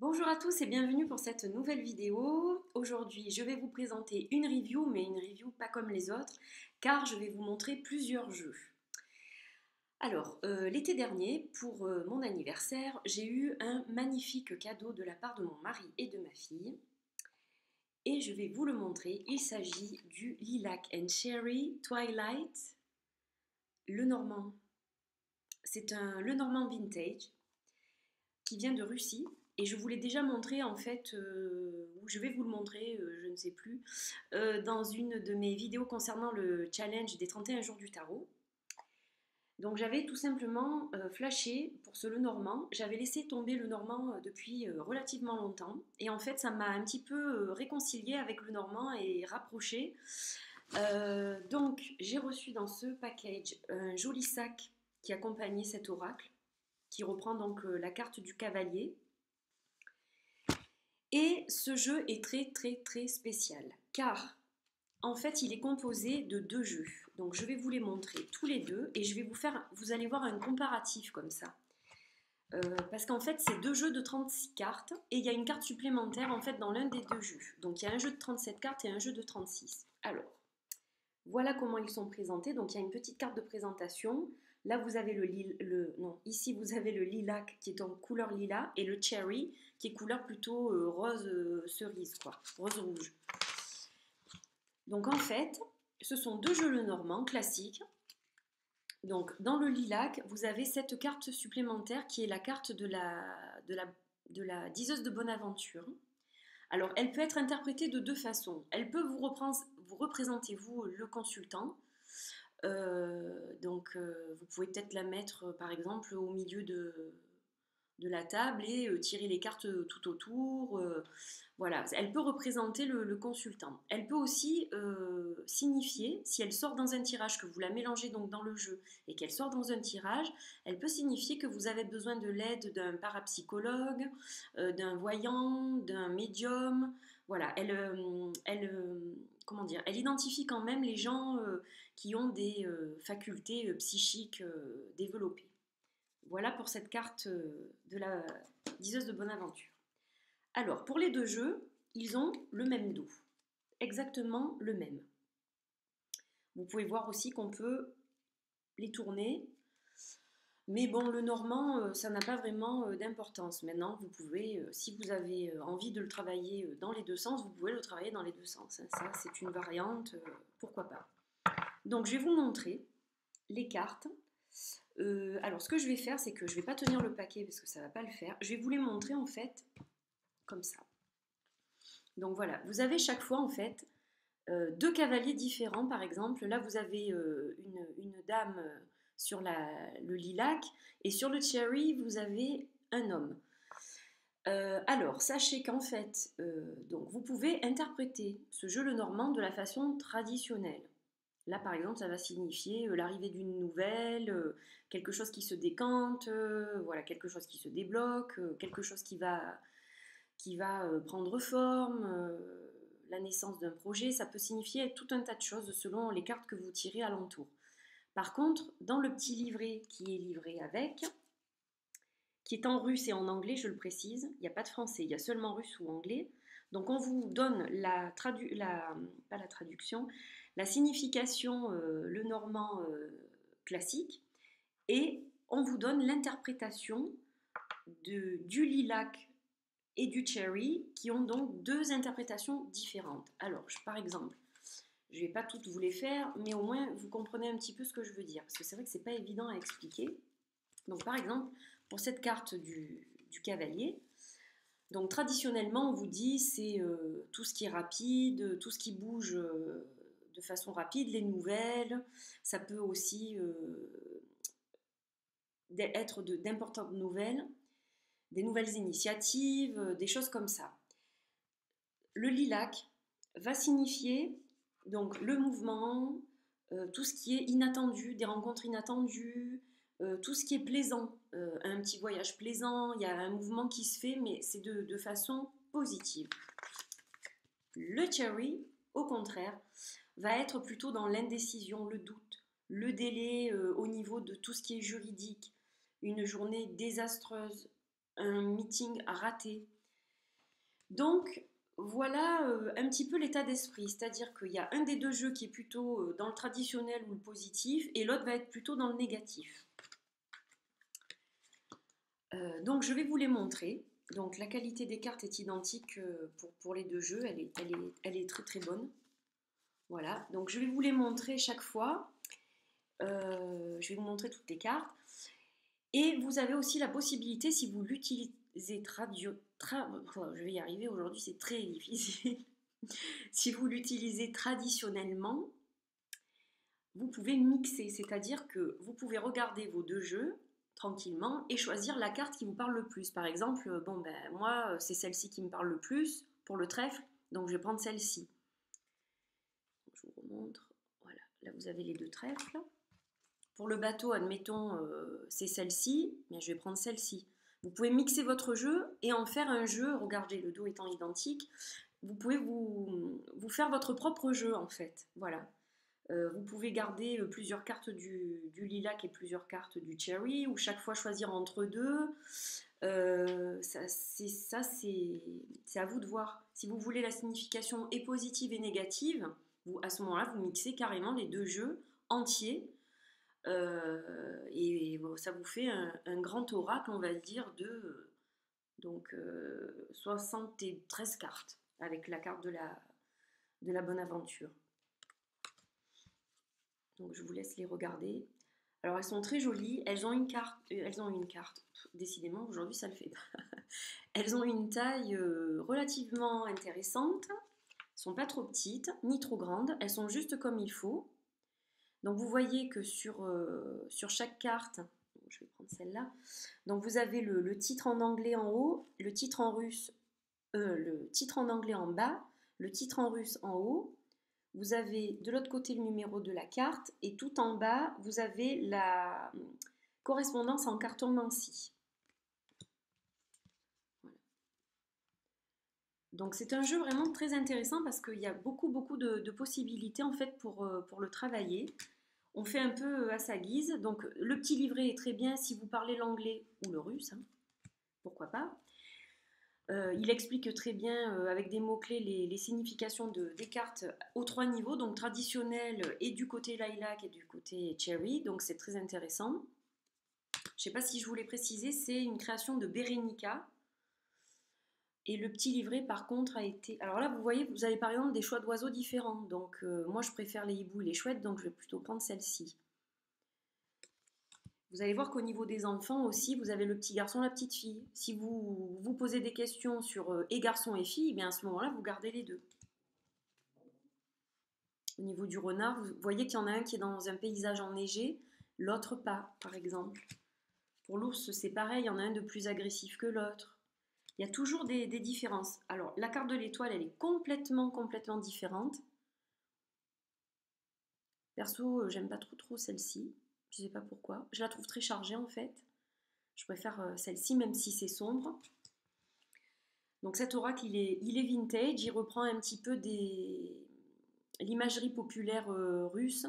Bonjour à tous et bienvenue pour cette nouvelle vidéo. Aujourd'hui, je vais vous présenter une review, mais une review pas comme les autres, car je vais vous montrer plusieurs jeux. Alors, l'été dernier, pour mon anniversaire, j'ai eu un magnifique cadeau de la part de mon mari et de ma fille. Et je vais vous le montrer. Il s'agit du Lilac and Cherry Twilight Lenormand. C'est un Lenormand vintage qui vient de Russie. Et je vous l'ai déjà montré en fait, ou je vais vous le montrer, je ne sais plus, dans une de mes vidéos concernant le challenge des 31 jours du tarot. Donc j'avais tout simplement flashé pour ce Lenormand. J'avais laissé tomber le Normand depuis relativement longtemps. Et en fait ça m'a un petit peu réconcilié avec le Normand et rapproché. Donc j'ai reçu dans ce package un joli sac qui accompagnait cet oracle, qui reprend donc la carte du cavalier. Et ce jeu est très spécial, car en fait il est composé de deux jeux. Donc je vais vous les montrer tous les deux et je vais vous allez voir un comparatif comme ça. Parce qu'en fait c'est deux jeux de 36 cartes et il y a une carte supplémentaire en fait dans l'un des deux jeux. Donc il y a un jeu de 37 cartes et un jeu de 36. Alors, voilà comment ils sont présentés. Donc il y a une petite carte de présentation. Là, vous avez ici vous avez le lilac qui est en couleur lilas et le cherry qui est couleur plutôt rose cerise, quoi, rose rouge. Donc en fait, ce sont deux jeux Lenormand classiques. Donc dans le lilac, vous avez cette carte supplémentaire qui est la carte de la diseuse de bonne aventure. Alors elle peut être interprétée de deux façons. Elle peut vous représenter vous le consultant. Vous pouvez peut-être la mettre par exemple au milieu de la table et tirer les cartes tout autour. Voilà, elle peut représenter le consultant. Elle peut aussi signifier, si elle sort dans un tirage, que vous la mélangez donc dans le jeu et qu'elle sort dans un tirage, elle peut signifier que vous avez besoin de l'aide d'un parapsychologue, d'un voyant, d'un médium. Voilà, comment dire, elle identifie quand même les gens qui ont des facultés psychiques développées. Voilà pour cette carte de la diseuse de bonne aventure. Alors, pour les deux jeux, ils ont le même dos. Exactement le même. Vous pouvez voir aussi qu'on peut les tourner. Mais bon, le normand, ça n'a pas vraiment d'importance. Maintenant, vous pouvez, si vous avez envie de le travailler dans les deux sens, vous pouvez le travailler dans les deux sens. Hein. Ça, c'est une variante, pourquoi pas. Donc, je vais vous montrer les cartes. Alors, ce que je vais faire, c'est que je ne vais pas tenir le paquet parce que ça ne va pas le faire. Je vais vous les montrer en fait comme ça. Donc voilà, vous avez chaque fois en fait deux cavaliers différents. Par exemple, là vous avez une dame sur le lilac et sur le cherry vous avez un homme. Alors, sachez qu'en fait, donc vous pouvez interpréter ce jeu Lenormand de la façon traditionnelle. Là, par exemple, ça va signifier l'arrivée d'une nouvelle, quelque chose qui se décante, voilà, quelque chose qui se débloque, quelque chose qui va prendre forme, la naissance d'un projet. Ça peut signifier tout un tas de choses selon les cartes que vous tirez alentour. Par contre, dans le petit livret qui est livré avec, qui est en russe et en anglais, je le précise, il n'y a pas de français, il y a seulement russe ou anglais. Donc on vous donne pas la traduction, la signification Lenormand classique, et on vous donne l'interprétation du lilac et du cherry, qui ont donc deux interprétations différentes. Alors, par exemple, je ne vais pas toutes vous les faire, mais au moins vous comprenez un petit peu ce que je veux dire, parce que c'est vrai que c'est pas évident à expliquer. Donc par exemple, pour cette carte du cavalier, donc traditionnellement on vous dit c'est tout ce qui est rapide, tout ce qui bouge de façon rapide, les nouvelles, ça peut aussi être d'importantes nouvelles, des nouvelles initiatives, des choses comme ça. Le lilac va signifier donc le mouvement, tout ce qui est inattendu, des rencontres inattendues, tout ce qui est plaisant, un petit voyage plaisant, il y a un mouvement qui se fait, mais c'est de façon positive. Le cherry, au contraire, va être plutôt dans l'indécision, le doute, le délai au niveau de tout ce qui est juridique, une journée désastreuse, un meeting raté, Donc, voilà un petit peu l'état d'esprit. C'est-à-dire qu'il y a un des deux jeux qui est plutôt dans le traditionnel ou le positif, et l'autre va être plutôt dans le négatif. Donc, je vais vous les montrer. Donc, la qualité des cartes est identique pour les deux jeux. Elle est très très bonne. Voilà. Donc, je vais vous les montrer chaque fois. Je vais vous montrer toutes les cartes. Et vous avez aussi la possibilité, si vous l'utilisez je vais y arriver aujourd'hui, c'est très difficile. Si vous l'utilisez traditionnellement, vous pouvez mixer, c'est-à-dire que vous pouvez regarder vos deux jeux tranquillement et choisir la carte qui vous parle le plus. Par exemple, bon ben moi c'est celle-ci qui me parle le plus pour le trèfle, donc je vais prendre celle-ci. Je vous remontre. Voilà, là vous avez les deux trèfles. Pour le bateau, admettons, c'est celle-ci, mais je vais prendre celle-ci. Vous pouvez mixer votre jeu et en faire un jeu, regardez, le dos étant identique, vous pouvez vous faire votre propre jeu en fait. Voilà. Vous pouvez garder plusieurs cartes du lilac et plusieurs cartes du cherry, ou chaque fois choisir entre deux. C'est à vous de voir. Si vous voulez la signification est positive et négative, à ce moment-là, vous mixez carrément les deux jeux entiers. Et bon, ça vous fait un grand oracle, on va dire, de 73 cartes, avec la carte de la bonne aventure. Donc je vous laisse les regarder. Alors elles sont très jolies, elles ont une carte. Décidément aujourd'hui ça le fait pas. Elles ont une taille relativement intéressante, elles sont pas trop petites ni trop grandes, elles sont juste comme il faut. Donc vous voyez que sur chaque carte, je vais prendre celle-là, donc vous avez le titre en anglais en haut, le titre en russe, le titre en anglais en bas, le titre en russe en haut. Vous avez de l'autre côté le numéro de la carte et tout en bas, vous avez la correspondance en cartomancie. Voilà. Donc c'est un jeu vraiment très intéressant parce qu'il y a beaucoup de possibilités en fait pour le travailler. On fait un peu à sa guise. Donc le petit livret est très bien si vous parlez l'anglais ou le russe, hein, pourquoi pas. Il explique très bien avec des mots-clés les significations des cartes aux trois niveaux, donc traditionnel et du côté lilac et du côté cherry, donc c'est très intéressant. Je ne sais pas si je vous l'ai précisé, c'est une création de Berenica. Et le petit livret par contre a été... Alors là vous voyez, vous avez par exemple des choix d'oiseaux différents, donc moi je préfère les hiboux et les chouettes, donc je vais plutôt prendre celle-ci. Vous allez voir qu'au niveau des enfants aussi, vous avez le petit garçon, la petite fille. Si vous vous posez des questions sur et garçon et fille, eh bien à ce moment-là, vous gardez les deux. Au niveau du renard, vous voyez qu'il y en a un qui est dans un paysage enneigé, l'autre pas, par exemple. Pour l'ours, c'est pareil, il y en a un de plus agressif que l'autre. Il y a toujours des différences. Alors, la carte de l'étoile, elle est complètement différente. Perso, j'aime pas trop celle-ci. Je sais pas pourquoi. Je la trouve très chargée en fait. Je préfère celle-ci même si c'est sombre. Donc cet oracle, il est vintage. Il reprend un petit peu l'imagerie populaire russe.